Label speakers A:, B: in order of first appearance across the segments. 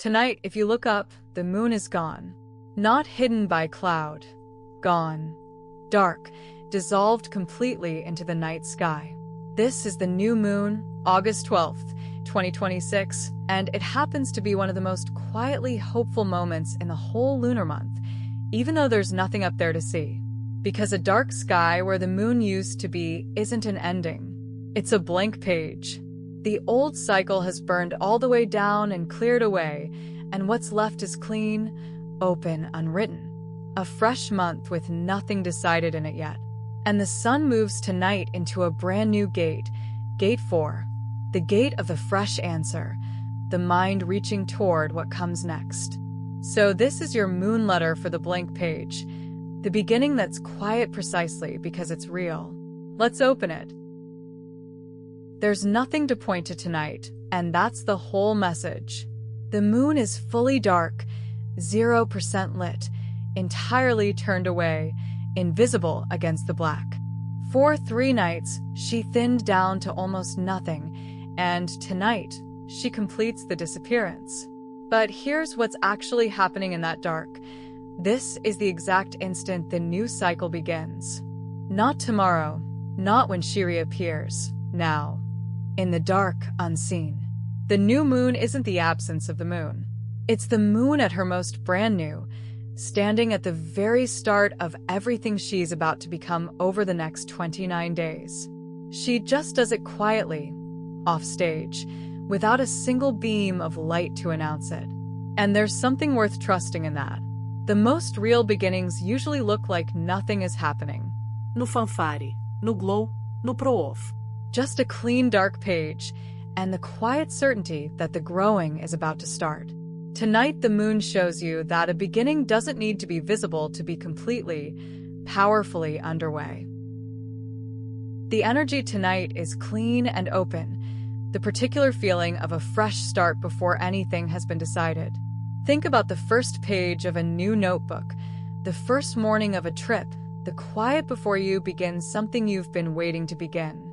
A: Tonight, if you look up, the moon is gone. Not hidden by cloud. Gone. Dark, dissolved completely into the night sky. This is the new moon, August 12th, 2026, and it happens to be one of the most quietly hopeful moments in the whole lunar month, even though there's nothing up there to see. Because a dark sky where the moon used to be isn't an ending. It's a blank page. The old cycle has burned all the way down and cleared away, and what's left is clean, open, unwritten. A fresh month with nothing decided in it yet. And the sun moves tonight into a brand new gate, Gate 4, the gate of the fresh answer, the mind reaching toward what comes next. So this is your moon letter for the blank page, the beginning that's quiet precisely because it's real. Let's open it. There's nothing to point to tonight, and that's the whole message. The moon is fully dark, 0% lit, entirely turned away, invisible against the black. For 3 nights, she thinned down to almost nothing, and tonight, she completes the disappearance. But here's what's actually happening in that dark. This is the exact instant the new cycle begins. Not tomorrow, not when she reappears, now. In the dark, unseen. The new moon isn't the absence of the moon. It's the moon at her most brand new, standing at the very start of everything she's about to become over the next 29 days. She just does it quietly, off stage, without a single beam of light to announce it. And there's something worth trusting in that. The most real beginnings usually look like nothing is happening.
B: No fanfare, no glow, no pro-off.
A: Just a clean, dark page, and the quiet certainty that the growing is about to start. Tonight, the moon shows you that a beginning doesn't need to be visible to be completely, powerfully underway. The energy tonight is clean and open, the particular feeling of a fresh start before anything has been decided. Think about the first page of a new notebook, the first morning of a trip, the quiet before you begins something you've been waiting to begin.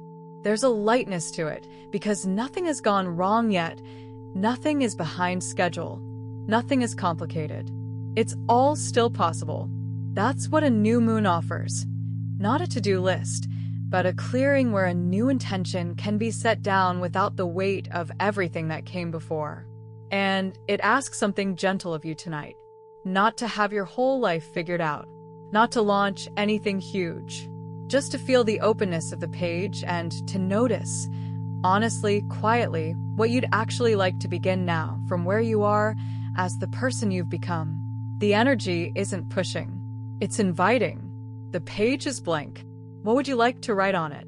A: There's a lightness to it, because nothing has gone wrong yet, nothing is behind schedule, nothing is complicated. It's all still possible. That's what a new moon offers. Not a to-do list, but a clearing where a new intention can be set down without the weight of everything that came before. And it asks something gentle of you tonight, not to have your whole life figured out, not to launch anything huge. Just to feel the openness of the page and to notice, honestly, quietly, what you'd actually like to begin now from where you are as the person you've become. The energy isn't pushing. It's inviting. The page is blank. What would you like to write on it?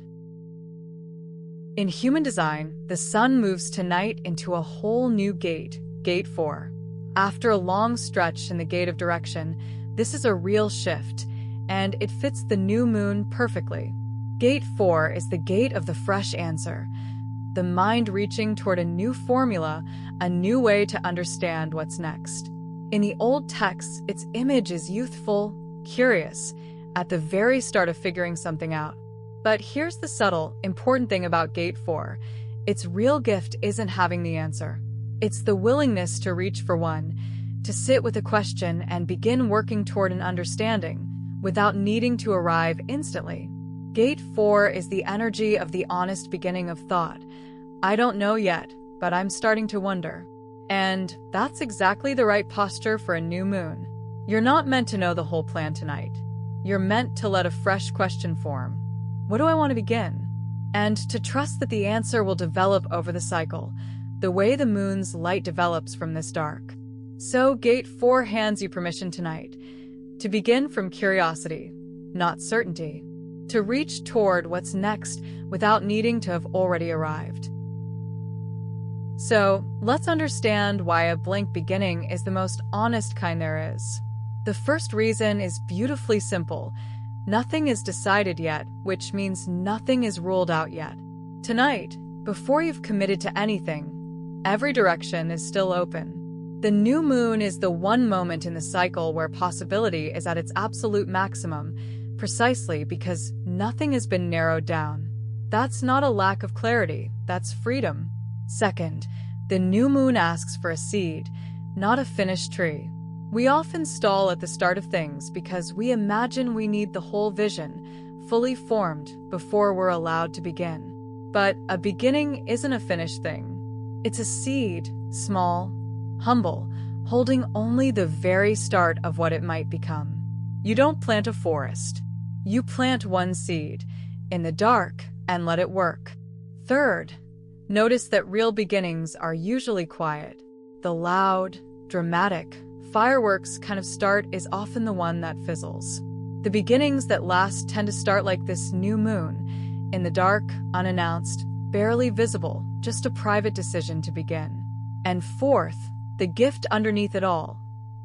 A: In human design, the sun moves tonight into a whole new gate, Gate 4. After a long stretch in the gate of direction, this is a real shift, and it fits the new moon perfectly. Gate 4 is the gate of the fresh answer, the mind reaching toward a new formula, a new way to understand what's next. In the old texts, its image is youthful, curious, at the very start of figuring something out. But here's the subtle, important thing about Gate 4. Its real gift isn't having the answer. It's the willingness to reach for one, to sit with a question and begin working toward an understanding, without needing to arrive instantly. Gate 4 is the energy of the honest beginning of thought. I don't know yet, but I'm starting to wonder. And that's exactly the right posture for a new moon. You're not meant to know the whole plan tonight. You're meant to let a fresh question form. What do I want to begin? And to trust that the answer will develop over the cycle, the way the moon's light develops from this dark. So Gate 4 hands you permission tonight to begin from curiosity, not certainty, to reach toward what's next without needing to have already arrived. So, let's understand why a blank beginning is the most honest kind there is. The first reason is beautifully simple. Nothing is decided yet, which means nothing is ruled out yet. Tonight, before you've committed to anything, every direction is still open. The new moon is the one moment in the cycle where possibility is at its absolute maximum, precisely because nothing has been narrowed down. That's not a lack of clarity, that's freedom. Second, the new moon asks for a seed, not a finished tree. We often stall at the start of things because we imagine we need the whole vision, fully formed, before we're allowed to begin. But a beginning isn't a finished thing. It's a seed, small, humble, holding only the very start of what it might become. You don't plant a forest. You plant one seed, in the dark, and let it work. Third, notice that real beginnings are usually quiet. The loud, dramatic, fireworks kind of start is often the one that fizzles. The beginnings that last tend to start like this new moon, in the dark, unannounced, barely visible, just a private decision to begin. And fourth, the gift underneath it all.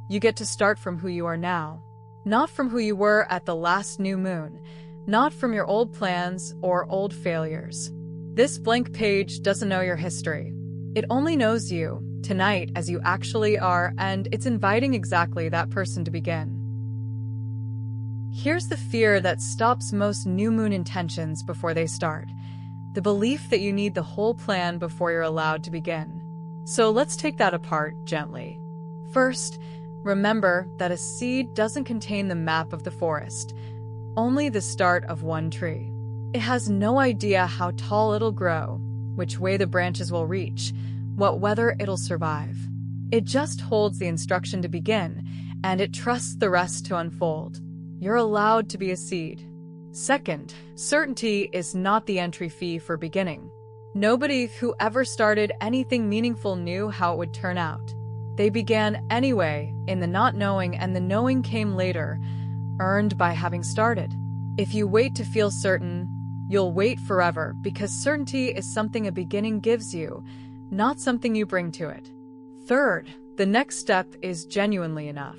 A: You get to start from who you are now, not from who you were at the last new moon, not from your old plans or old failures. This blank page doesn't know your history. It only knows you, tonight, as you actually are, and it's inviting exactly that person to begin. Here's the fear that stops most new moon intentions before they start. The belief that you need the whole plan before you're allowed to begin. So let's take that apart gently. First, remember that a seed doesn't contain the map of the forest, only the start of one tree. It has no idea how tall it'll grow, which way the branches will reach, what weather it'll survive. It just holds the instruction to begin, and it trusts the rest to unfold. You're allowed to be a seed. Second, certainty is not the entry fee for beginning. Nobody who ever started anything meaningful knew how it would turn out. They began anyway, in the not knowing, and the knowing came later, earned by having started. If you wait to feel certain, you'll wait forever, because certainty is something a beginning gives you, not something you bring to it. Third, the next step is genuinely enough.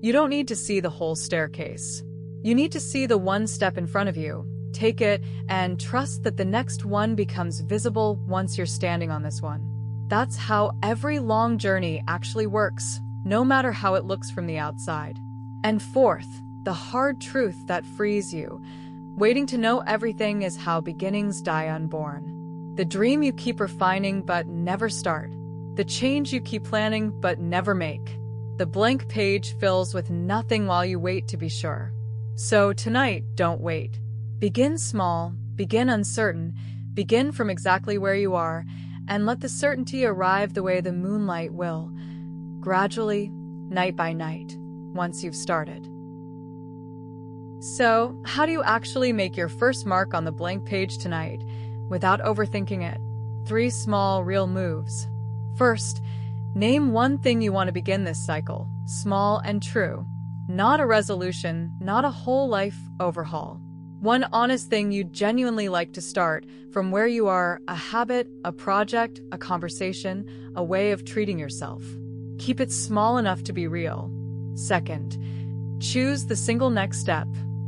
A: You don't need to see the whole staircase. You need to see the one step in front of you, take it, and trust that the next one becomes visible once you're standing on this one. That's how every long journey actually works, no matter how it looks from the outside. And fourth, the hard truth that frees you. Waiting to know everything is how beginnings die unborn. The dream you keep refining but never start. The change you keep planning but never make. The blank page fills with nothing while you wait to be sure. So tonight, don't wait. Begin small, begin uncertain, begin from exactly where you are, and let the certainty arrive the way the moonlight will, gradually, night by night, once you've started. So, how do you actually make your first mark on the blank page tonight, without overthinking it? 3 small, real moves. First, name one thing you want to begin this cycle, small and true. Not a resolution, not a whole life overhaul. One honest thing you'd genuinely like to start from where you are, a habit, a project, a conversation, a way of treating yourself. Keep it small enough to be real. Second, choose the single next step,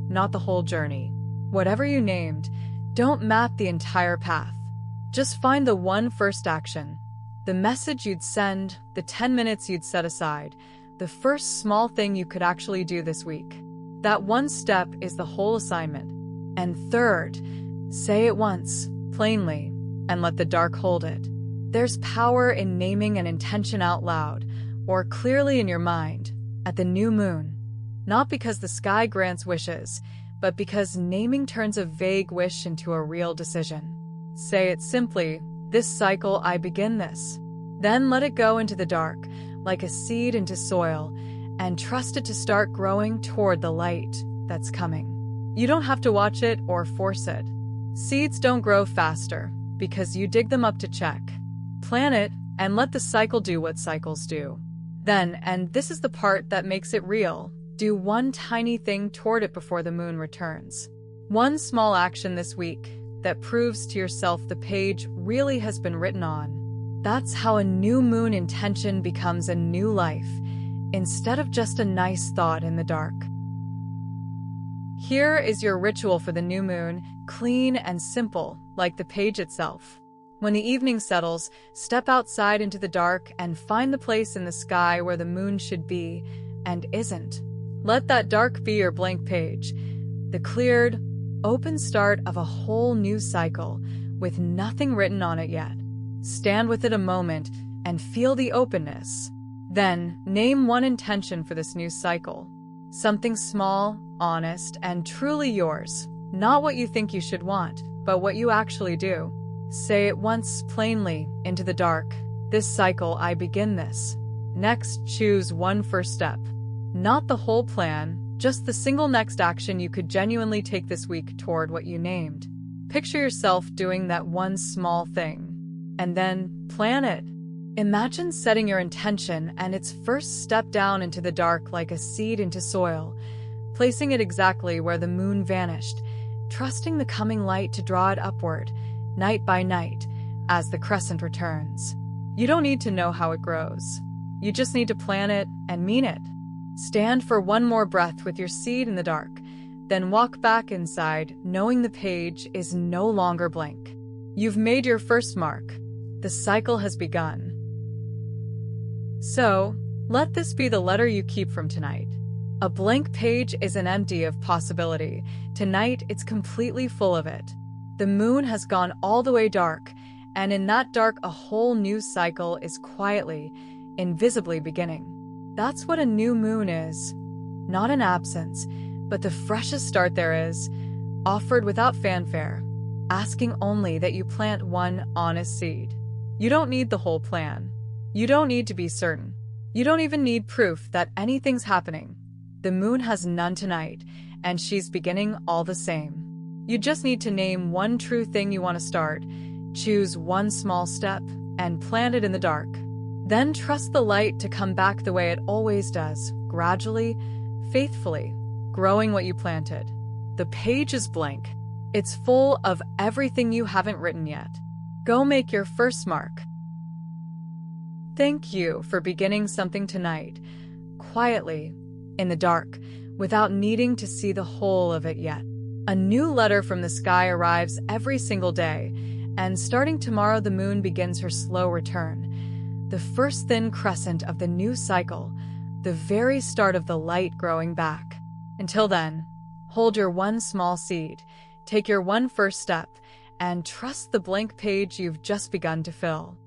A: not the whole journey. Whatever you named, don't map the entire path. Just find the one first action, the message you'd send, the 10 minutes you'd set aside, the first small thing you could actually do this week. That one step is the whole assignment. And third, say it once, plainly, and let the dark hold it. There's power in naming an intention out loud, or clearly in your mind, at the new moon. Not because the sky grants wishes, but because naming turns a vague wish into a real decision. Say it simply, this cycle I begin this. Then let it go into the dark, like a seed into soil, and trust it to start growing toward the light that's coming. You don't have to watch it or force it. Seeds don't grow faster because you dig them up to check. Plant it and let the cycle do what cycles do. Then, and this is the part that makes it real, do one tiny thing toward it before the moon returns. One small action this week that proves to yourself the page really has been written on. That's how a new moon intention becomes a new life, instead of just a nice thought in the dark. Here is your ritual for the new moon, clean and simple, like the page itself. When the evening settles, step outside into the dark and find the place in the sky where the moon should be and isn't. Let that dark be your blank page, the cleared, open start of a whole new cycle with nothing written on it yet. Stand with it a moment and feel the openness. Then, name one intention for this new cycle. Something small, honest, and truly yours. Not what you think you should want, but what you actually do. Say it once plainly, into the dark. This cycle, I begin this. Next, choose one first step. Not the whole plan, just the single next action you could genuinely take this week toward what you named. Picture yourself doing that one small thing. And then, plan it. Imagine setting your intention and its first step down into the dark like a seed into soil, placing it exactly where the moon vanished, trusting the coming light to draw it upward, night by night, as the crescent returns. You don't need to know how it grows. You just need to plan it and mean it. Stand for one more breath with your seed in the dark, then walk back inside, knowing the page is no longer blank. You've made your first mark. The cycle has begun. So, let this be the letter you keep from tonight. A blank page isn't empty of possibility. Tonight, it's completely full of it. The moon has gone all the way dark, and in that dark, a whole new cycle is quietly, invisibly beginning. That's what a new moon is. Not an absence, but the freshest start there is, offered without fanfare, asking only that you plant one honest seed. You don't need the whole plan. You don't need to be certain. You don't even need proof that anything's happening. The moon has none tonight, and she's beginning all the same. You just need to name one true thing you want to start, choose one small step, and plant it in the dark. Then trust the light to come back the way it always does, gradually, faithfully, growing what you planted. The page is blank. It's full of everything you haven't written yet. Go make your first mark. Thank you for beginning something tonight, quietly, in the dark, without needing to see the whole of it yet. A new letter from the sky arrives every single day, and starting tomorrow the moon begins her slow return. The first thin crescent of the new cycle, the very start of the light growing back. Until then, hold your one small seed, take your one first step, and trust the blank page you've just begun to fill.